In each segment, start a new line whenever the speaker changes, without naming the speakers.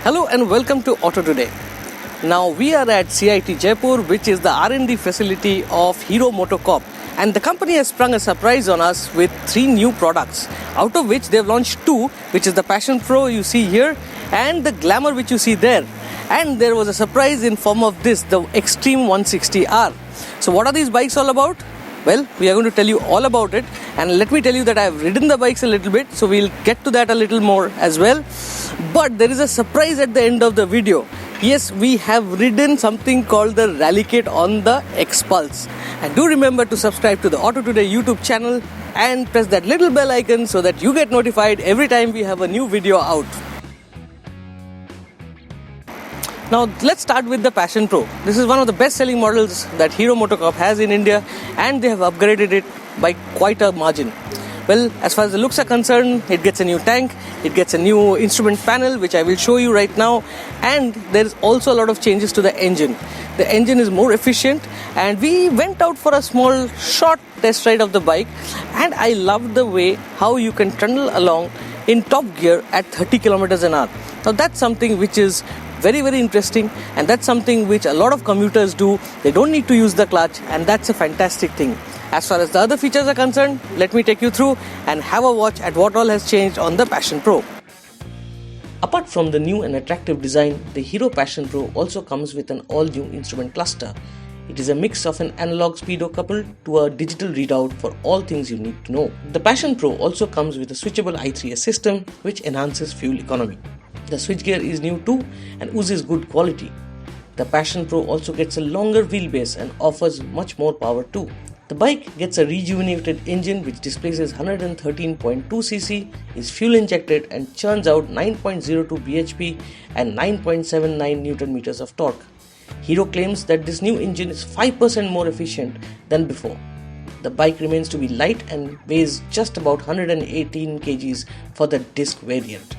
Hello and welcome to AutoToday. Now we are at CIT Jaipur, which is the R&D facility of Hero MotoCorp, and the company has sprung a surprise on us with 3 new products, out of which they've launched 2, which is the Passion Pro you see here and the Glamour which you see there. And there was a surprise in form of this, the Xtreme 160R. So what are these bikes all about? Well, we are going to tell you all about it, and let me tell you that I've ridden the bikes a little bit, so we'll get to that a little more as well. But there is a surprise at the end of the video. Yes, we have ridden something called the Rally Kit on the Xpulse. And do remember to subscribe to the AutoToday YouTube channel and press that little bell icon so that you get notified every time we have a new video out. Now let's start with the Passion Pro. This is one of the best selling models that Hero MotoCorp has in India, and they have upgraded it by quite a margin. Well, as far as the looks are concerned, it gets a new tank, it gets a new instrument panel which I will show you right now, and there is also a lot of changes to the engine. The engine is more efficient, and we went out for a small short test ride of the bike, and I loved the way how you can trundle along in top gear at 30 kilometers an hour. Now that's something which is very interesting, and that's something which a lot of commuters do. They don't need to use the clutch, and that's a fantastic thing. As far as the other features are concerned, let me take you through and have a watch at what all has changed on the Passion Pro. Apart from the new and attractive design, the Hero Passion Pro also comes with an all-new instrument cluster. It is a mix of an analog speedo coupled to a digital readout for all things you need to know. The Passion Pro also comes with a switchable i3S system which enhances fuel economy. The switchgear is new too and oozes good quality. The Passion Pro also gets a longer wheelbase and offers much more power too. The bike gets a rejuvenated engine which displaces 113.2cc, is fuel injected and churns out 9.02 bhp and 9.79 Nm of torque. Hero claims that this new engine is 5% more efficient than before. The bike remains to be light and weighs just about 118 kgs for the disc variant.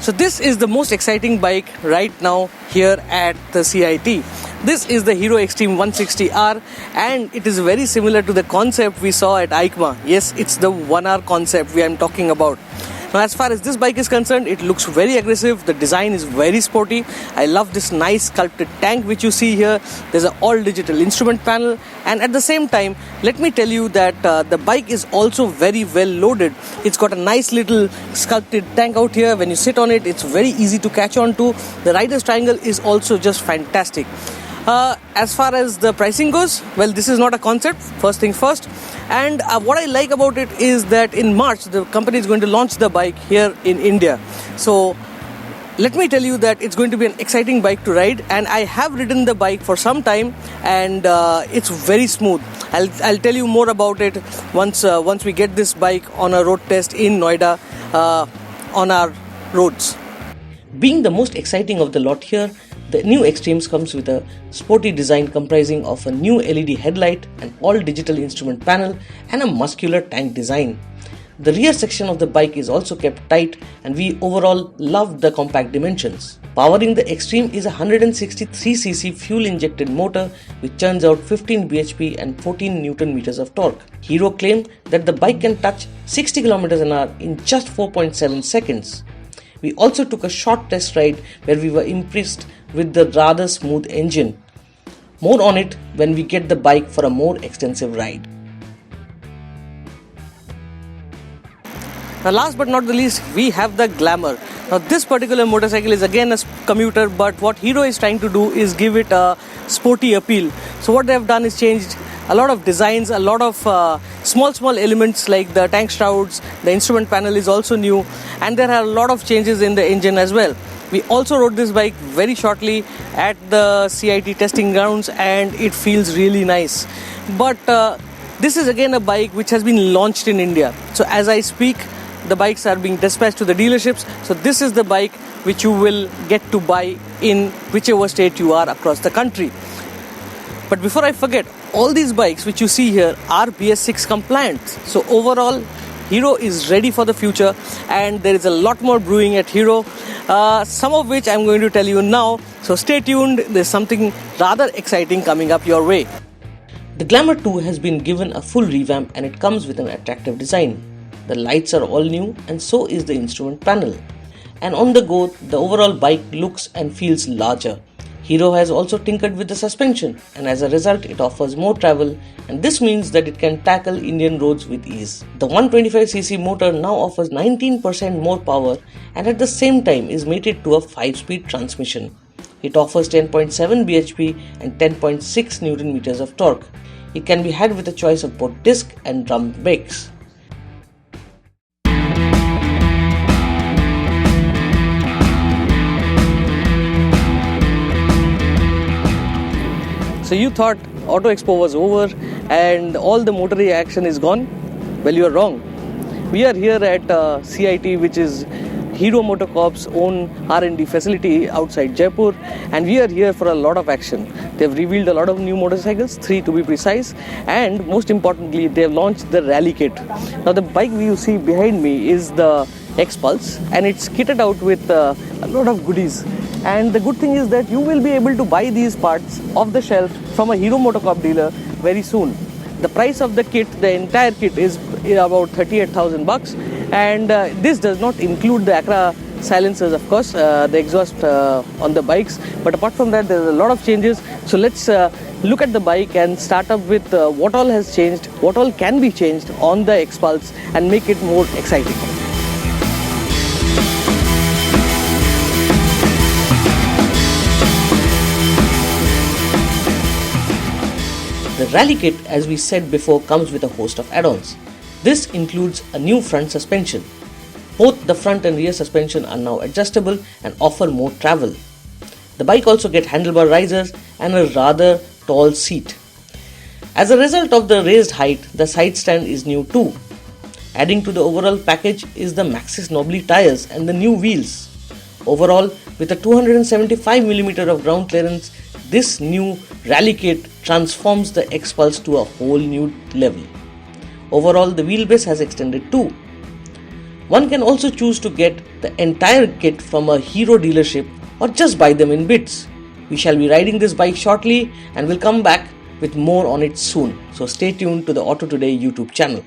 So this is the most exciting bike right now here at the CIT. This is the Hero Xtreme 160R, and it is very similar to the concept we saw at EICMA. Yes, it's the 1R concept we am talking about. Now as far as this bike is concerned, it looks very aggressive. The design is very sporty. I love this nice sculpted tank which you see here. There's an all digital instrument panel, and at the same time, let me tell you that the bike is also very well loaded. It's got a nice little sculpted tank out here. When you sit on it, it's very easy to catch on to. The rider's triangle is also just fantastic. As far as the pricing goes, well, this is not a concept, first things first. And what I like about it is that in March, the company is going to launch the bike here in India. So let me tell you that it's going to be an exciting bike to ride, and I have ridden the bike for some time, and it's very smooth. I'll tell you more about it once we get this bike on a road test in Noida on our roads. Being the most exciting of the lot here, the new Xtremes comes with a sporty design comprising of a new LED headlight, an all-digital instrument panel, and a muscular tank design. The rear section of the bike is also kept tight, and we overall loved the compact dimensions. Powering the Xtreme is a 163cc fuel-injected motor which churns out 15 bhp and 14 Nm of torque. Hero claimed that the bike can touch 60 km an hour in just 4.7 seconds. We also took a short test ride where we were impressed with the rather smooth engine. More on it when we get the bike for a more extensive ride. Now last but not the least, we have the Glamour. Now this particular motorcycle is again a commuter, but what Hero is trying to do is give it a sporty appeal. So what they have done is changed a lot of designs, a lot of small elements like the tank shrouds. The instrument panel is also new, and there are a lot of changes in the engine as well. We also rode this bike very shortly at the CIT testing grounds, and it feels really nice. But this is again a bike which has been launched in India. So as I speak, the bikes are being dispatched to the dealerships. So this is the bike which you will get to buy in whichever state you are across the country. But before I forget, all these bikes which you see here are BS VI compliant. So overall, Hero is ready for the future, and there is a lot more brewing at Hero, some of which I'm going to tell you now. So stay tuned, there's something rather exciting coming up your way. The Glamour 2 has been given a full revamp, and it comes with an attractive design. The lights are all new, and so is the instrument panel. and on the go, the overall bike looks and feels larger. Hero has also tinkered with the suspension, and as a result it offers more travel, and this means that it can tackle Indian roads with ease. The 125cc motor now offers 19% more power and at the same time is mated to a 5-speed transmission. It offers 10.7 bhp and 10.6 Nm of torque. It can be had with a choice of both disc and drum brakes. So you thought Auto Expo was over and all the motory action is gone? Well, you are wrong. We are here at CIT, which is Hero MotoCorp's own R&D facility outside Jaipur, and we are here for a lot of action. They've revealed a lot of new motorcycles, 3 to be precise, and most importantly they have launched the Rally Kit. Now the bike you see behind me is the Xpulse, and it's kitted out with a lot of goodies. And the good thing is that you will be able to buy these parts off the shelf from a Hero MotoCorp dealer very soon. The price of the kit, the entire kit, is about 38,000 bucks, and this does not include the Acra silencers, of course, the exhaust on the bikes. But apart from that, there's a lot of changes. So let's look at the bike and start up with what all has changed, what all can be changed on the Xpulse, and make it more exciting. The Rally Kit, as we said before, comes with a host of add-ons. This includes a new front suspension. Both the front and rear suspension are now adjustable and offer more travel. The bike also gets handlebar risers and a rather tall seat. As a result of the raised height, the side stand is new too. Adding to the overall package is the Maxxis knobbly tires and the new wheels. Overall, with a 275mm of ground clearance, this new Rally Kit transforms the Xpulse to a whole new level. Overall, the wheelbase has extended too. One can also choose to get the entire kit from a Hero dealership or just buy them in bits. We shall be riding this bike shortly and will come back with more on it soon. So stay tuned to the AutoToday YouTube channel.